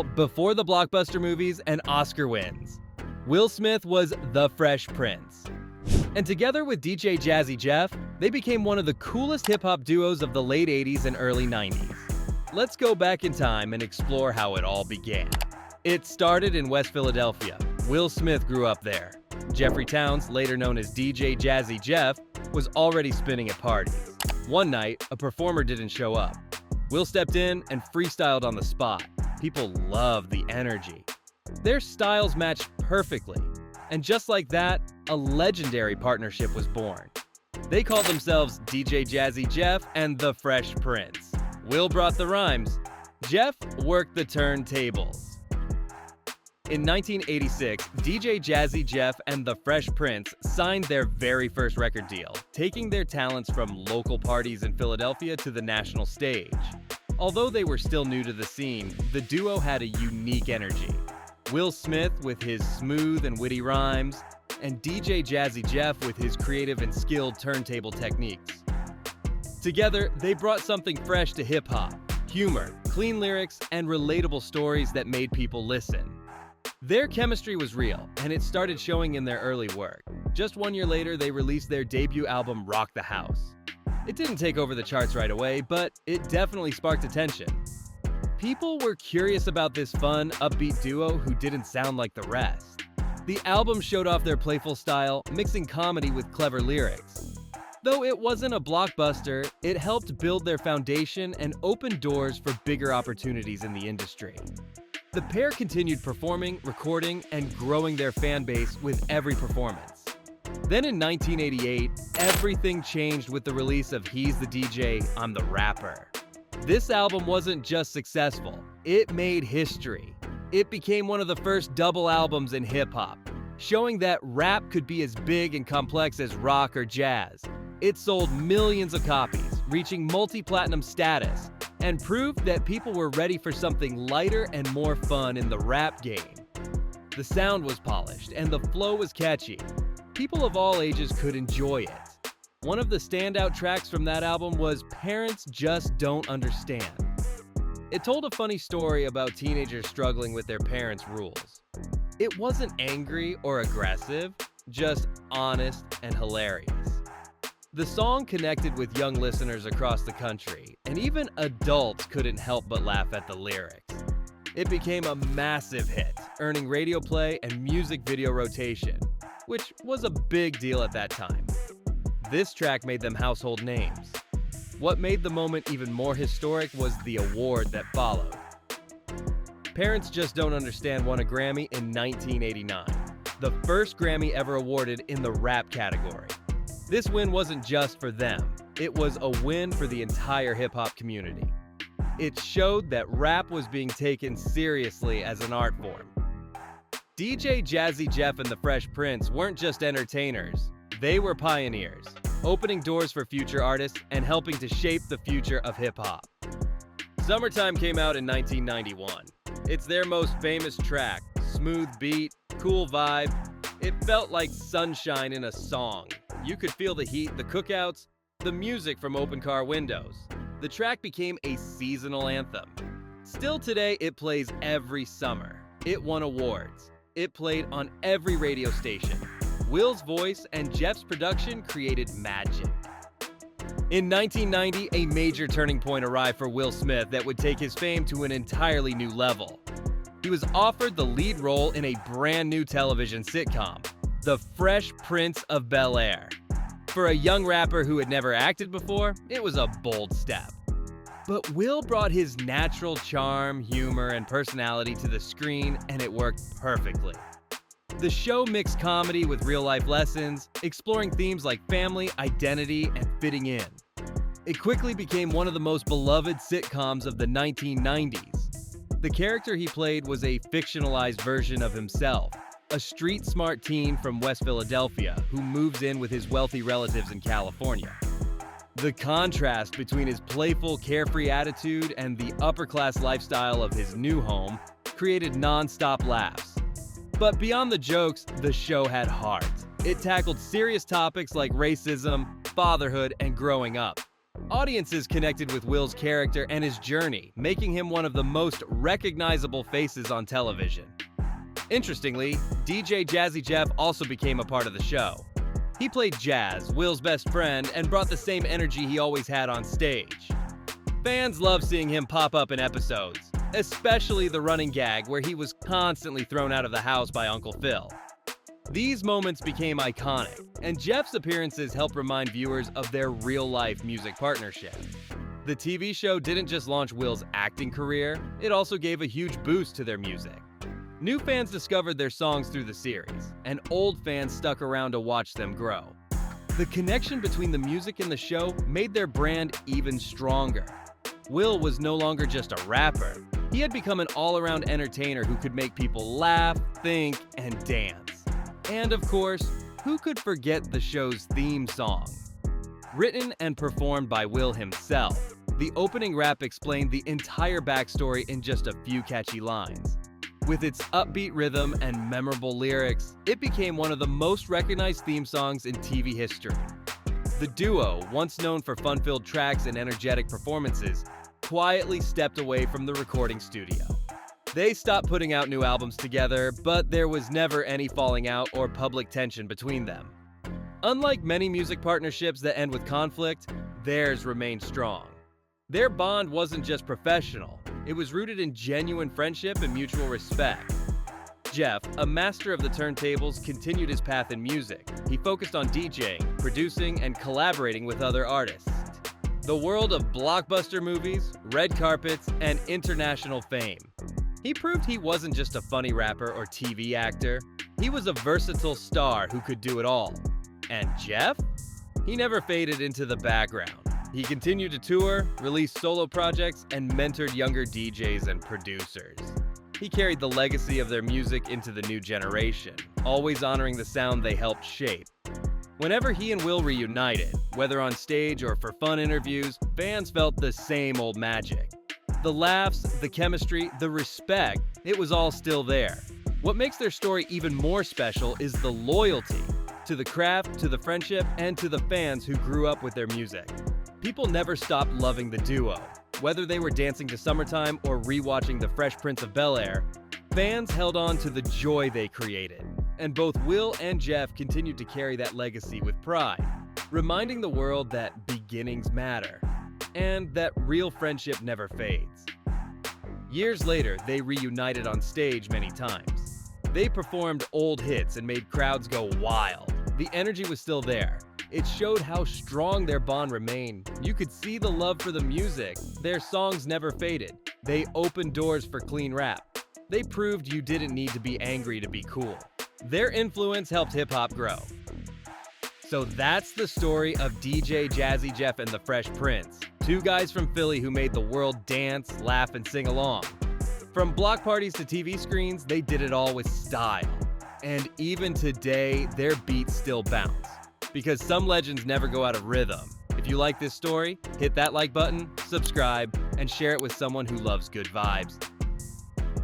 before the blockbuster movies and Oscar wins. Will Smith was the Fresh Prince. And together with DJ Jazzy Jeff, they became one of the coolest hip-hop duos of the late 80s and early 90s. Let's go back in time and explore how it all began. It started in West Philadelphia. Will Smith grew up there. Jeffrey Towns, later known as DJ Jazzy Jeff, was already spinning at parties. One night, a performer didn't show up. Will stepped in and freestyled on the spot. People loved the energy. Their styles matched perfectly. And just like that, a legendary partnership was born. They called themselves DJ Jazzy Jeff and the Fresh Prince. Will brought the rhymes. Jeff worked the turntables. In 1986, DJ Jazzy Jeff and the Fresh Prince signed their very first record deal, taking their talents from local parties in Philadelphia to the national stage. Although they were still new to the scene, the duo had a unique energy. Will Smith with his smooth and witty rhymes, and DJ Jazzy Jeff with his creative and skilled turntable techniques. Together, they brought something fresh to hip-hop, humor, clean lyrics, and relatable stories that made people listen. Their chemistry was real, and it started showing in their early work. Just 1 year later, they released their debut album, Rock the House. It didn't take over the charts right away, but it definitely sparked attention. People were curious about this fun, upbeat duo who didn't sound like the rest. The album showed off their playful style, mixing comedy with clever lyrics. Though it wasn't a blockbuster, it helped build their foundation and open doors for bigger opportunities in the industry. The pair continued performing, recording, and growing their fan base with every performance. Then in 1988, everything changed with the release of He's the DJ, I'm the Rapper. This album wasn't just successful, it made history. It became one of the first double albums in hip-hop, showing that rap could be as big and complex as rock or jazz. It sold millions of copies, reaching multi-platinum status, and proved that people were ready for something lighter and more fun in the rap game. The sound was polished, and the flow was catchy. People of all ages could enjoy it. One of the standout tracks from that album was Parents Just Don't Understand. It told a funny story about teenagers struggling with their parents' rules. It wasn't angry or aggressive, just honest and hilarious. The song connected with young listeners across the country, and even adults couldn't help but laugh at the lyrics. It became a massive hit, earning radio play and music video rotation, which was a big deal at that time. This track made them household names. What made the moment even more historic was the award that followed. Parents Just Don't Understand won a Grammy in 1989, the first Grammy ever awarded in the rap category. This win wasn't just for them, it was a win for the entire hip-hop community. It showed that rap was being taken seriously as an art form. DJ Jazzy Jeff and the Fresh Prince weren't just entertainers, they were pioneers, opening doors for future artists and helping to shape the future of hip-hop. Summertime came out in 1991. It's their most famous track, smooth beat, cool vibe. It felt like sunshine in a song. You could feel the heat, the cookouts, the music from open car windows. The track became a seasonal anthem. Still today, it plays every summer. It won awards. It played on every radio station. Will's voice and Jeff's production created magic. In 1990, a major turning point arrived for Will Smith that would take his fame to an entirely new level. He was offered the lead role in a brand new television sitcom, The Fresh Prince of Bel-Air. For a young rapper who had never acted before, it was a bold step. But Will brought his natural charm, humor, and personality to the screen, and it worked perfectly. The show mixed comedy with real-life lessons, exploring themes like family, identity, and fitting in. It quickly became one of the most beloved sitcoms of the 1990s. The character he played was a fictionalized version of himself, a street-smart teen from West Philadelphia who moves in with his wealthy relatives in California. The contrast between his playful, carefree attitude and the upper-class lifestyle of his new home created non-stop laughs. But beyond the jokes, the show had heart. It tackled serious topics like racism, fatherhood, and growing up. Audiences connected with Will's character and his journey, making him one of the most recognizable faces on television. Interestingly, DJ Jazzy Jeff also became a part of the show. He played Jazz, Will's best friend, and brought the same energy he always had on stage. Fans love seeing him pop up in episodes, especially the running gag where he was constantly thrown out of the house by Uncle Phil. These moments became iconic, and Jeff's appearances helped remind viewers of their real-life music partnership. The TV show didn't just launch Will's acting career, it also gave a huge boost to their music. New fans discovered their songs through the series, and old fans stuck around to watch them grow. The connection between the music and the show made their brand even stronger. Will was no longer just a rapper. He had become an all-around entertainer who could make people laugh, think, and dance. And of course, who could forget the show's theme song? Written and performed by Will himself, the opening rap explained the entire backstory in just a few catchy lines. With its upbeat rhythm and memorable lyrics, it became one of the most recognized theme songs in TV history. The duo, once known for fun-filled tracks and energetic performances, quietly stepped away from the recording studio. They stopped putting out new albums together, but there was never any falling out or public tension between them. Unlike many music partnerships that end with conflict, theirs remained strong. Their bond wasn't just professional, it was rooted in genuine friendship and mutual respect. Jeff, a master of the turntables, continued his path in music. He focused on DJing, producing, and collaborating with other artists. The world of blockbuster movies, red carpets, and international fame. He proved he wasn't just a funny rapper or TV actor. He was a versatile star who could do it all. And Jeff? He never faded into the background. He continued to tour, release solo projects, and mentored younger DJs and producers. He carried the legacy of their music into the new generation, always honoring the sound they helped shape. Whenever he and Will reunited, whether on stage or for fun interviews, fans felt the same old magic. The laughs, the chemistry, the respect, it was all still there. What makes their story even more special is the loyalty to the craft, to the friendship, and to the fans who grew up with their music. People never stopped loving the duo. Whether they were dancing to Summertime or rewatching The Fresh Prince of Bel-Air, fans held on to the joy they created. And both Will and Jeff continued to carry that legacy with pride, reminding the world that beginnings matter, and that real friendship never fades. Years later, they reunited on stage many times. They performed old hits and made crowds go wild. The energy was still there. It showed how strong their bond remained. You could see the love for the music. Their songs never faded. They opened doors for clean rap. They proved you didn't need to be angry to be cool. Their influence helped hip-hop grow. So that's the story of DJ Jazzy Jeff and the Fresh Prince, two guys from Philly who made the world dance, laugh, and sing along. From block parties to TV screens, they did it all with style. And even today, their beats still bounce. Because some legends never go out of rhythm. If you like this story, hit that like button, subscribe, and share it with someone who loves good vibes.